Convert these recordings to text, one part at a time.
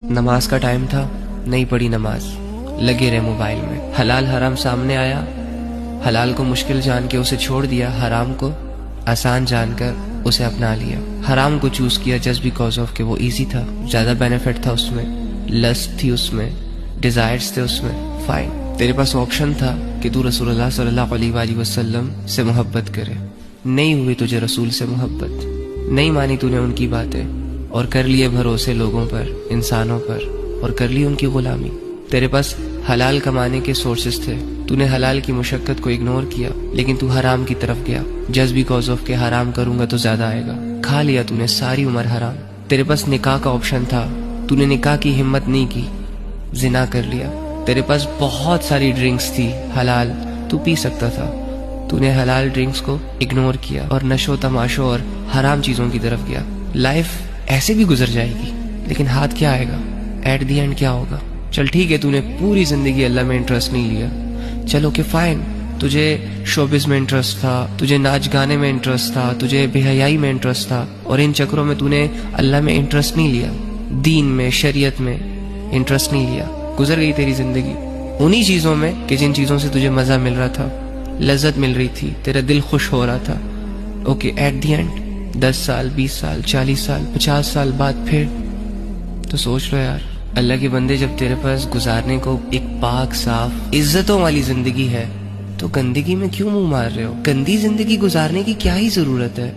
नमाज का टाइम था, नहीं पढ़ी नमाज, लगे रहे मोबाइल में। हलाल हराम सामने आया, हलाल को मुश्किल जान के उसे छोड़ दिया, हराम को आसान जानकर उसे अपना लिया। हराम को चूज किया जस्ट बिकॉज ऑफ कि वो इजी था, ज्यादा बेनिफिट था उसमें, लस्ट थी उसमें, डिजायर्स थे उसमें। फाइन, तेरे पास ऑप्शन था कि तू रसूलुल्लाह सल्लल्लाहु अलैहि वसल्लम से मोहब्बत करे। नहीं हुई तुझे रसूल से मोहब्बत, नहीं मानी तूने उनकी बातें और कर लिए भरोसे लोगों पर, इंसानों पर, और कर ली उनकी गुलामी। तेरे पास हलाल कमाने के सोर्सेस थे, तूने हलाल की मुशक्कत को इग्नोर किया, लेकिन तू हराम की तरफ गया जस्ट बिकॉज ऑफ के हराम करूंगा तो ज्यादा आएगा। खा लिया तूने सारी उम्र हराम। तेरे पास निकाह का ऑप्शन था, तूने निकाह की हिम्मत नहीं की, जिना कर लिया। तेरे पास बहुत सारी ड्रिंक्स थी हलाल, तू पी सकता था, तूने हलाल ड्रिंक्स को इग्नोर किया और नशो तमाशो और हराम चीजों की तरफ गया। लाइफ ऐसे भी गुजर जाएगी, लेकिन हाथ क्या आएगा, एट दी एंड क्या होगा। चल ठीक है, तूने पूरी जिंदगी अल्लाह में इंटरेस्ट नहीं लिया, चलो कि फाइन, तुझे शोबिस में इंटरेस्ट था, तुझे नाच गाने में इंटरेस्ट था, तुझे बेहयाई में इंटरेस्ट था, और इन चक्रों में तूने अल्लाह में इंटरेस्ट नहीं लिया, दीन में, शरीयत में इंटरेस्ट नहीं लिया। गुजर गई तेरी जिंदगी उन्हीं चीजों में कि जिन चीजों से तुझे मजा मिल रहा था, लज्जत मिल रही थी, तेरा दिल खुश हो रहा था। ओके, एट दी एंड 10 साल, 20 साल, 40 साल, 50 साल बाद फिर तो सोच लो यार, अल्लाह के बंदे, जब तेरे पास गुजारने को एक पाक साफ इज्जतों वाली जिंदगी है तो गंदगी में क्यों मुंह मार रहे हो? गंदी जिंदगी गुजारने की क्या ही जरूरत है?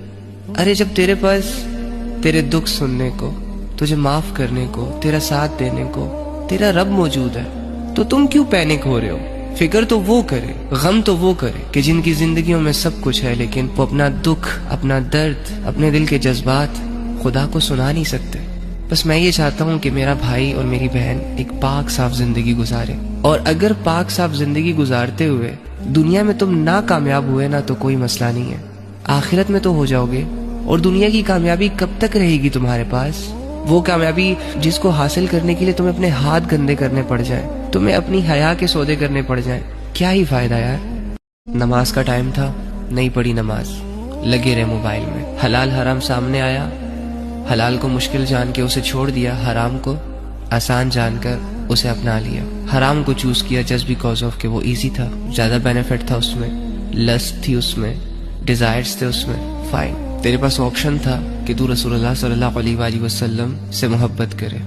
अरे जब तेरे पास तेरे दुख सुनने को, तुझे माफ करने को, तेरा साथ देने को तेरा रब मौजूद है, तो तुम क्यों पैनिक हो रहे हो? फिक्र तो वो करे, गम तो वो करे कि जिनकी जिंदगियों में सब कुछ है, लेकिन वो अपना दुख, अपना दर्द, अपने दिल के जज्बात खुदा को सुना नहीं सकते। बस मैं ये चाहता हूँ कि मेरा भाई और मेरी बहन एक पाक साफ जिंदगी गुजारे, और अगर पाक साफ जिंदगी गुजारते हुए दुनिया में तुम ना कामयाब हुए ना तो कोई मसला नहीं है, आखिरत में तो हो जाओगे। और दुनिया की कामयाबी कब तक रहेगी तुम्हारे पास? वो कामयाबी जिसको हासिल करने के लिए तुम्हें अपने हाथ गंदे करने पड़ जाए, तुम्हें अपनी हया के सौदे करने पड़ जाए, क्या ही फायदा यार। नमाज का टाइम था, नहीं पढ़ी नमाज, लगे रहे मोबाइल में। हलाल हराम सामने आया, हलाल को मुश्किल जान के उसे छोड़ दिया, हराम को आसान जानकर उसे अपना लिया। हराम को चूज किया जस्ट बिकॉज ऑफ कि वो इजी था, ज्यादा बेनिफिट था उसमें, लस्ट थी उसमें, डिजायर्स थे उसमें। फाइन, तेरे पास ऑप्शन था कि तू रसूलुल्लाह सल्लल्लाहु अलैहि वसल्लम से मोहब्बत करे।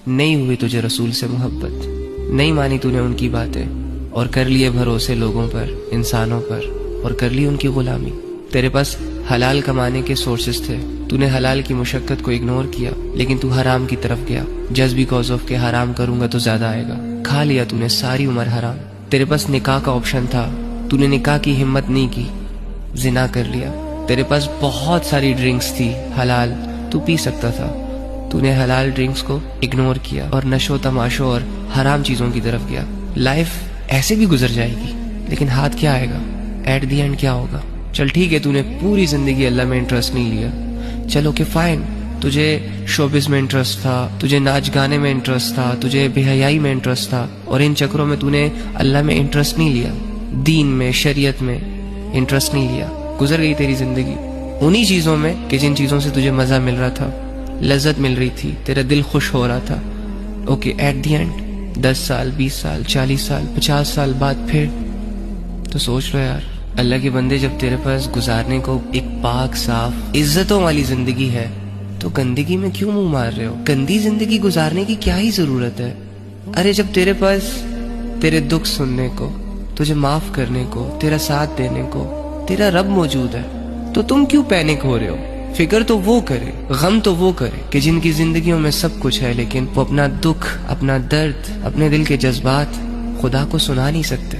नहीं हुई तुझे रसूल से मोहब्बत, नहीं मानी तूने उनकी बातें और कर लिए भरोसे लोगों पर, इंसानों पर, और कर ली उनकी गुलामी। तेरे पास हलाल कमाने के सोर्सेस थे, तूने हलाल की मुशक्कत को इग्नोर किया, लेकिन तू हराम की तरफ गया जस्ट बिकॉज ऑफ के हराम करूंगा तो ज्यादा आएगा। खा लिया तूने सारी उम्र हराम। तेरे पास निकाह का ऑप्शन था, तूने निकाह की हिम्मत नहीं की, जिना कर लिया। तेरे पास बहुत सारी ड्रिंक्स थी हलाल, तू पी सकता था, तूने हलाल ड्रिंक्स को इग्नोर किया और नशो तमाशो और हराम चीजों की तरफ गया। लाइफ ऐसे भी गुजर जाएगी, लेकिन हाथ क्या आएगा, एट दी एंड क्या होगा। चल ठीक है, तूने पूरी जिंदगी अल्लाह में इंटरेस्ट नहीं लिया, चलो कि फाइन, तुझे शोबिस में इंटरेस्ट था, तुझे नाच गाने में इंटरेस्ट था, तुझे बेहयाई में इंटरेस्ट था, और इन चक्रों में तूने अल्लाह में इंटरेस्ट नहीं लिया, दीन में, शरीयत में इंटरेस्ट नहीं लिया। गुजर गई तेरी जिंदगी उन्हीं चीजों में कि जिन चीजों से तुझे मजा मिल रहा था, लज्जत मिल रही थी, तेरा दिल खुश हो रहा था। ओके, एट दी एंड 10 साल, 20 साल, 40 साल, 50 साल बाद फिर तो सोच लो यार, अल्लाह के बंदे, जब तेरे पास गुजारने को एक पाक साफ इज्जतों वाली जिंदगी है तो गंदगी में क्यों मुंह मार रहे हो? गंदी जिंदगी गुजारने की क्या ही जरूरत है? अरे जब तेरे पास तेरे दुख सुनने को, तुझे माफ करने को, तेरा साथ देने को तेरा रब मौजूद है, तो तुम क्यों पैनिक हो रहे हो? फिक्र तो वो करे, गम तो वो करे कि जिनकी जिंदगियों में सब कुछ है, लेकिन वो अपना दुख, अपना दर्द, अपने दिल के जज्बात खुदा को सुना नहीं सकते।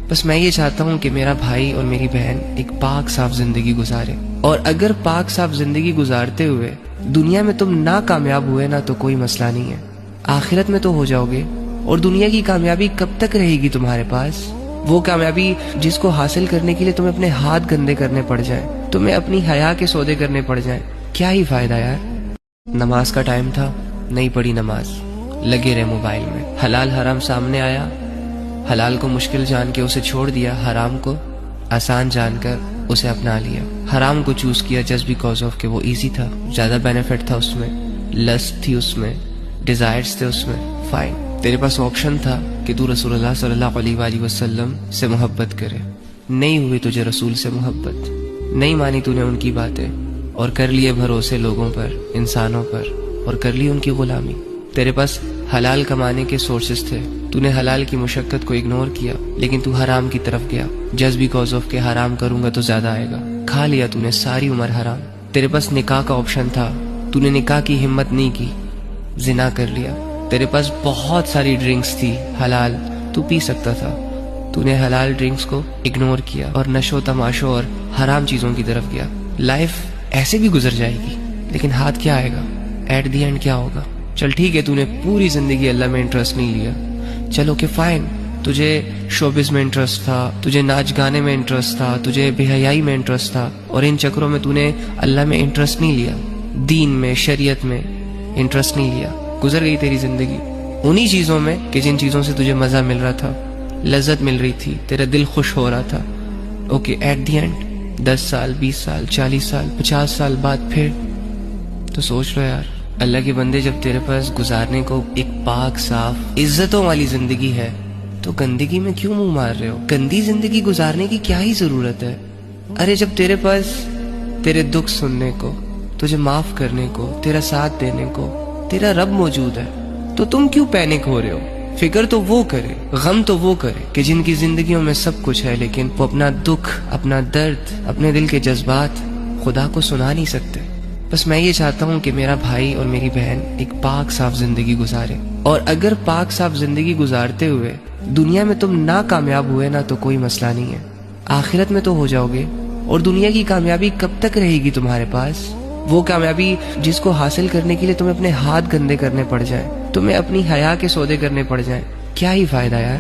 बस मैं ये चाहता हूँ कि मेरा भाई और मेरी बहन एक पाक साफ जिंदगी गुजारे, और अगर पाक साफ जिंदगी गुजारते हुए दुनिया में तुम ना कामयाब हुए ना तो कोई मसला नहीं है, आखिरत में तो हो जाओगे। और दुनिया की कामयाबी कब तक रहेगी तुम्हारे पास? वो कामयाबी जिसको हासिल करने के लिए तुम्हें अपने हाथ गंदे करने पड़ जाए, तुम्हें अपनी हया के सौदे करने पड़ जाए, क्या ही फायदा यार। नमाज का टाइम था, नहीं पढ़ी नमाज, लगे रहे मोबाइल में। हलाल हराम सामने आया, हलाल को मुश्किल जान के उसे छोड़ दिया, हराम को आसान जानकर उसे अपना लिया। हराम को चूज किया जस्ट बिकॉज ऑफ कि वो इजी था, ज्यादा बेनिफिट था उसमें, लस्ट थी उसमें, ڈیزائرز تھے اس میں، فائن، تیرے پاس آپشن تھا کہ تو رسول اللہ صلی اللہ علیہ وآلہ وسلم سے محبت کرے، نہیں ہوئی تجھے رسول سے محبت، نہیں مانی تو نے ان کی باتیں اور کر لیے بھروسے لوگوں پر، انسانوں پر، اور کر لی ان کی غلامی۔ تیرے پاس حلال کمانے کے سورسز تھے، تو نے حلال کی مشقت کو اگنور کیا، لیکن تو حرام کی طرف گیا، جسٹ بیکاز آف کہ حرام کروں گا تو زیادہ آئے گا، کھا لیا تو نے ساری عمر حرام۔ تیرے پاس نکاح کا آپشن تھا، تو نے نکاح کی ہمت نہیں کی، زنا کر لیا۔ تیرے پاس بہت ساری ڈرنکس تھی حلال، تو پی سکتا تھا، تو نے حلال ڈرنکس کو اگنور کیا اور نشو تماشوں اور حرام چیزوں کی طرف گیا۔ لائف ایسے بھی گزر جائے گی، لیکن ہاتھ کیا آئے گا؟ ایٹ دی اینڈ کیا ہوگا؟ چل ٹھیک ہے، تو نے پوری زندگی اللہ میں انٹرسٹ نہیں لیا، چلو کہ فائن، تجھے شوبز میں انٹرسٹ تھا، تجھے ناچ گانے میں انٹرسٹ تھا، تجھے بے حیائی میں انٹرسٹ تھا، اور ان چکروں میں تو نے اللہ میں انٹرسٹ نہیں لیا، دین میں، شریعت میں انٹرسٹ نہیں لیا، گزر گئی تیری زندگی انہی چیزوں میں کہ جن چیزوں سے تجھے مزہ مل رہا تھا، لذت مل رہی تھی، تیرا دل خوش ہو رہا تھا۔ اوکے، ایٹ دی اینڈ 10 سال 20 سال 40 سال 50 سال بعد پھر تو سوچ لو یار، اللہ کے بندے، جب تیرے پاس گزارنے کو ایک پاک صاف عزتوں والی زندگی ہے تو گندگی میں کیوں منہ مار رہے ہو؟ گندی زندگی گزارنے کی کیا ہی ضرورت ہے؟ ارے جب تیرے پاس تیرے دکھ سننے کو، تجھے معاف کرنے کو، تیرا ساتھ دینے کو تیرا رب موجود ہے، تو تم کیوں پینک ہو رہے ہو؟ فکر تو وہ کرے، غم تو وہ کرے کہ جن کی زندگیوں میں سب کچھ ہے، لیکن وہ اپنا دکھ، اپنا درد، اپنے دل کے جذبات خدا کو سنا نہیں سکتے۔ بس میں یہ چاہتا ہوں کہ میرا بھائی اور میری بہن ایک پاک صاف زندگی گزارے، اور اگر پاک صاف زندگی گزارتے ہوئے دنیا میں تم ناکامیاب ہوئے نا تو کوئی مسئلہ نہیں ہے، آخرت میں تو ہو جاؤ گے۔ اور دنیا کی کامیابی کب تک رہے گی تمہارے پاس؟ وہ کامیابی جس کو حاصل کرنے کے لیے تمہیں اپنے ہاتھ گندے کرنے پڑ جائیں، تمہیں اپنی حیا کے سودے کرنے پڑ جائیں، کیا ہی فائدہ یار۔